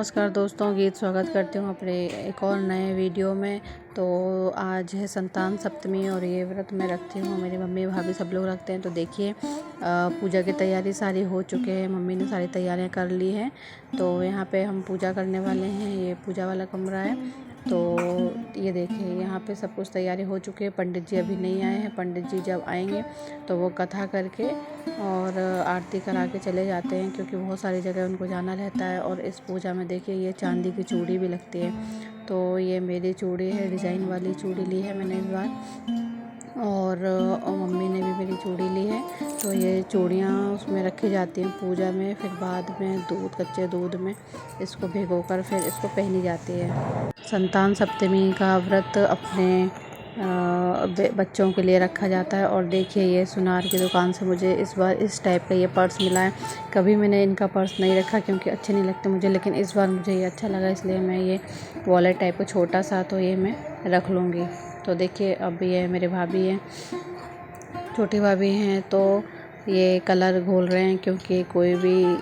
नमस्कार दोस्तों, गीत स्वागत करती हूँ अपने एक और नए वीडियो में। तो आज है संतान सप्तमी और ये व्रत मैं रखती हूँ, मेरी मम्मी भाभी सब लोग रखते हैं। तो देखिए पूजा की तैयारी सारी हो चुके हैं, मम्मी ने सारी तैयारियां कर ली हैं। तो यहाँ पे हम पूजा करने वाले हैं, ये पूजा वाला कमरा है। तो ये देखिए यहाँ पे सब कुछ तैयारी हो चुकी है। पंडित जी अभी नहीं आए हैं, पंडित जी जब आएंगे तो वो कथा करके और आरती करा के चले जाते हैं, क्योंकि बहुत सारी जगह उनको जाना रहता है। और इस पूजा में देखिए ये चांदी की चूड़ी भी लगती है। तो ये मेरी चूड़ी है, डिज़ाइन वाली चूड़ी ली है मैंने इस बार। और मम्मी ने भी मेरी चूड़ी ली है। तो ये चूड़ियाँ उसमें रखी जाती हैं पूजा में, फिर बाद में कच्चे दूध में इसको भिगोकर फिर इसको पहनी जाती है। संतान सप्तमी का व्रत अपने बच्चों के लिए रखा जाता है। और देखिए ये सुनार की दुकान से मुझे इस बार इस टाइप का ये पर्स मिला है। कभी मैंने इनका पर्स नहीं रखा क्योंकि अच्छे नहीं लगते मुझे, लेकिन इस बार मुझे ये अच्छा लगा, इसलिए मैं ये वॉलेट टाइप का छोटा सा तो ये मैं रख लूँगी। तो देखिए अब ये मेरे भाभी हैं, छोटी भाभी हैं, तो ये कलर घोल रहे हैं, क्योंकि कोई भी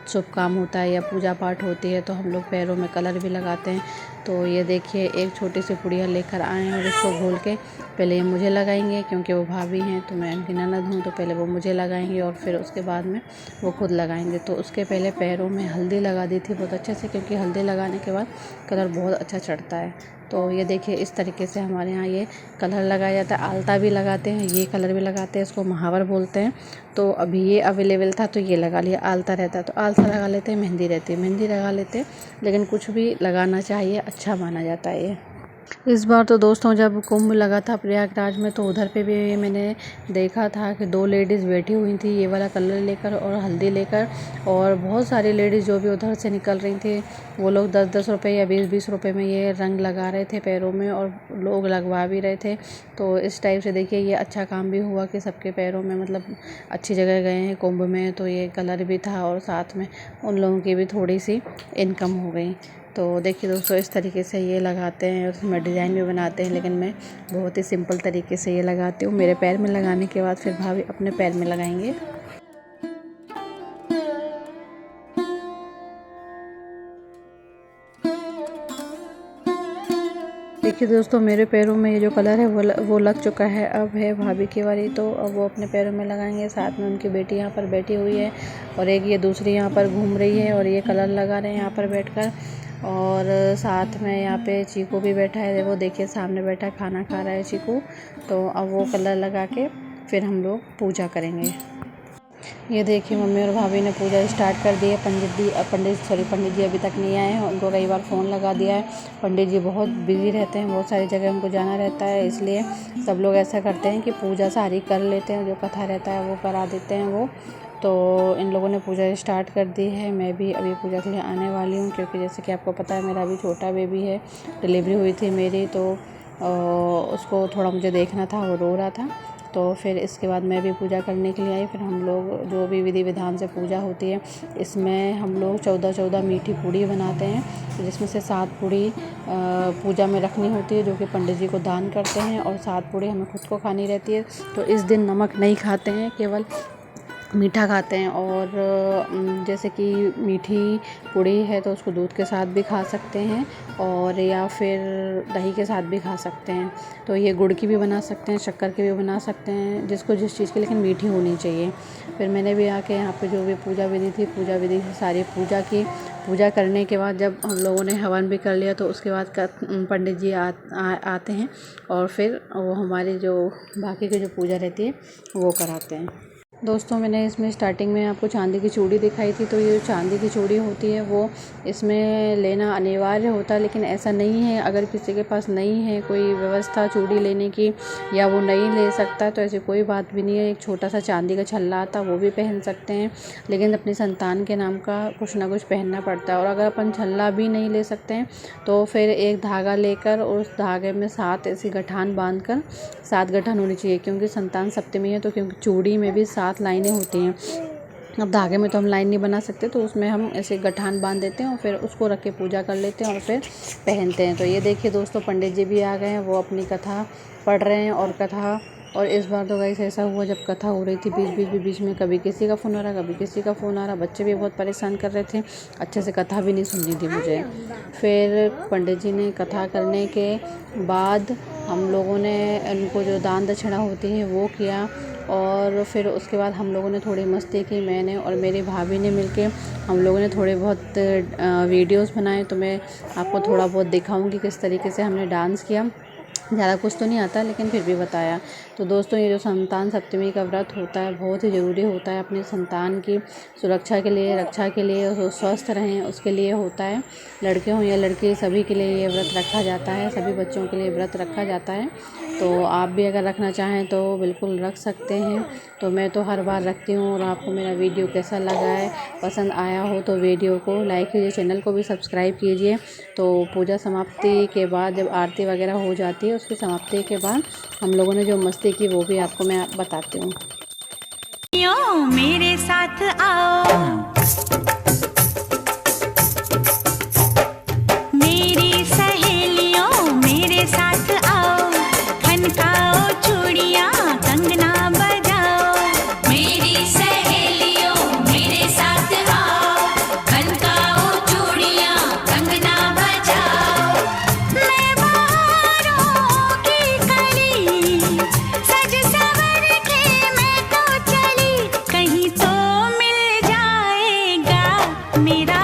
शुभ काम होता है या पूजा पाठ होती है तो हम लोग पैरों में कलर भी लगाते हैं। तो ये देखिए एक छोटी सी पुड़िया लेकर आए हैं और इसको घोल के पहले ये मुझे लगाएंगे, क्योंकि वो भाभी हैं तो मैं उनकी ननद हूँ। तो पहले वो मुझे लगाएंगे और फिर उसके बाद में वो खुद लगाएंगे। तो उसके पहले पैरों में हल्दी लगा दी थी बहुत अच्छे से, क्योंकि हल्दी लगाने के बाद कलर बहुत अच्छा चढ़ता है। तो ये देखिए इस तरीके से हमारे यहाँ ये कलर लगाया जाता है। आलता भी लगाते हैं, ये कलर भी लगाते हैं, इसको महावर बोलते हैं। तो अभी ये अवेलेबल था तो ये लगा लिया। आलता रहता है तो आलता लगा लेते हैं, मेहंदी रहती है मेहंदी लगा लेते हैं, लेकिन कुछ भी लगाना चाहिए, अच्छा माना जाता है ये। इस बार तो दोस्तों जब कुंभ लगा था प्रयागराज में, तो उधर पे भी मैंने देखा था कि 2 लेडीज़ बैठी हुई थी ये वाला कलर लेकर और हल्दी लेकर। और बहुत सारी लेडीज़ जो भी उधर से निकल रही थी वो लोग 10-10 रुपये या 20-20 रुपये में ये रंग लगा रहे थे पैरों में, और लोग लगवा भी रहे थे। तो इस टाइप से देखिए ये अच्छा काम भी हुआ कि सबके पैरों में, मतलब अच्छी जगह गए हैं कुंभ में, तो ये कलर भी था और साथ में उन लोगों की भी थोड़ी सी इनकम हो गई। तो देखिए दोस्तों इस तरीके से ये लगाते हैं, उसमें डिज़ाइन भी बनाते हैं, लेकिन मैं बहुत ही सिंपल तरीके से ये लगाती हूँ। मेरे पैर में लगाने के बाद फिर भाभी अपने पैर में लगाएंगे। देखिए दोस्तों मेरे पैरों में ये जो कलर है वो लग चुका है। अब है भाभी की बारी, तो अब वो अपने पैरों में लगाएंगे। साथ में उनकी बेटी यहाँ पर बैठी हुई है और एक ये दूसरी यहाँ पर घूम रही है और ये कलर लगा रहे हैं यहाँ पर बैठकर। और साथ में यहाँ पे चीकू भी बैठा है, वो देखिए सामने बैठा है, खाना खा रहा है चीकू। तो अब वो कलर लगा के फिर हम लोग पूजा करेंगे। ये देखिए मम्मी और भाभी ने पूजा स्टार्ट कर दी है। पंडित जी अभी तक नहीं आए हैं, उनको कई बार फ़ोन लगा दिया है। पंडित जी बहुत बिजी रहते हैं, बहुत सारी जगह उनको जाना रहता है, इसलिए सब लोग ऐसा करते हैं कि पूजा सारी कर लेते हैं, जो कथा रहता है वो करा देते हैं वो। तो इन लोगों ने पूजा स्टार्ट कर दी है। मैं भी अभी पूजा के लिए आने वाली हूँ, क्योंकि जैसे कि आपको पता है मेरा अभी छोटा बेबी है, डिलीवरी हुई थी मेरी, तो उसको थोड़ा मुझे देखना था, वो रो रहा था। तो फिर इसके बाद मैं भी पूजा करने के लिए आई। फिर हम लोग जो भी विधि विधान से पूजा होती है, इसमें हम लोग 14 मीठी पूड़ी बनाते हैं, जिसमें से 7 पूड़ी पूजा में रखनी होती है, जो कि पंडित जी को दान करते हैं, और 7 पूड़ी हमें खुद को खानी रहती है। तो इस दिन नमक नहीं खाते हैं, केवल मीठा खाते हैं। और जैसे कि मीठी पूड़ी है तो उसको दूध के साथ भी खा सकते हैं, और या फिर दही के साथ भी खा सकते हैं। तो ये गुड़ की भी बना सकते हैं, शक्कर की भी बना सकते हैं, जिसको जिस चीज़ की, लेकिन मीठी होनी चाहिए। फिर मैंने भी आके यहाँ पे जो भी पूजा विधि थी, पूजा विधि से सारी पूजा की। पूजा करने के बाद जब हम लोगों ने हवन भी कर लिया, तो उसके बाद पंडित जी आते हैं और फिर वो हमारी जो बाकी की जो पूजा रहती है वो कराते हैं। दोस्तों मैंने इसमें स्टार्टिंग में आपको चांदी की चूड़ी दिखाई थी, तो ये जो चांदी की चूड़ी होती है वो इसमें लेना अनिवार्य होता है, लेकिन ऐसा नहीं है। अगर किसी के पास नहीं है कोई व्यवस्था चूड़ी लेने की, या वो नहीं ले सकता, तो ऐसी कोई बात भी नहीं है। एक छोटा सा चांदी का छल्ला आता वो भी पहन सकते हैं, लेकिन अपनी संतान के नाम का कुछ ना कुछ पहनना पड़ता है। और अगर अपन छल्ला भी नहीं ले सकते हैं तो फिर एक धागा लेकर उस धागे में 7 ऐसी गठान बांध कर, 7 गठान होनी चाहिए, क्योंकि संतान सप्तमी है, तो क्योंकि चूड़ी में भी 7 लाइनें होती हैं। अब धागे में तो हम लाइन नहीं बना सकते, तो उसमें हम ऐसे गठान बांध देते हैं और फिर उसको रख के पूजा कर लेते हैं और फिर पहनते हैं। तो ये देखिए दोस्तों पंडित जी भी आ गए हैं, वो अपनी कथा पढ़ रहे हैं और कथा और इस बार तो गाइस ऐसा हुआ, जब कथा हो रही थी बीच में कभी किसी का फ़ोन आ रहा, कभी किसी का फ़ोन आ रहा। बच्चे भी बहुत परेशान कर रहे थे, अच्छे से कथा भी नहीं सुननी थी मुझे। फिर पंडित जी ने कथा करने के बाद हम लोगों ने उनको जो दान दक्षिणा होती है वो किया, और फिर उसके बाद हम लोगों ने थोड़ी मस्ती की। मैंने और मेरी भाभी ने मिलके हम लोगों ने थोड़े बहुत वीडियोस बनाए, तो मैं आपको थोड़ा बहुत दिखाऊंगी किस तरीके से हमने डांस किया। ज़्यादा कुछ तो नहीं आता, लेकिन फिर भी बताया। तो दोस्तों, ये जो संतान सप्तमी का व्रत होता है बहुत ही ज़रूरी होता है अपने संतान की सुरक्षा के लिए, रक्षा के लिए, वो स्वस्थ रहें उसके लिए होता है। लड़के हों या लड़की, सभी के लिए ये व्रत रखा जाता है, सभी बच्चों के लिए व्रत रखा जाता है। तो आप भी अगर रखना चाहें तो बिल्कुल रख सकते हैं। तो मैं तो हर बार रखती हूँ। और आपको मेरा वीडियो कैसा लगा है, पसंद आया हो तो वीडियो को लाइक कीजिए, चैनल को भी सब्सक्राइब कीजिए। तो पूजा समाप्ति के बाद जब आरती वगैरह हो जाती है, उसकी समाप्ति के बाद हम लोगों ने जो मस्ती की वो भी आपको मैं बताती हूँ। मेरे साथ आओ, मेरी सहेलियों मेरे साथ आओ, खनकाओ चूड़ियाँ कंगना बजाओ। मेरी सहेलियों मेरे साथ आओ, खनकाओ चूड़ियाँ कंगना बजाओ। मैं बहारों की कली सज सवर के मैं तो चली, कहीं तो मिल जाएगा मेरा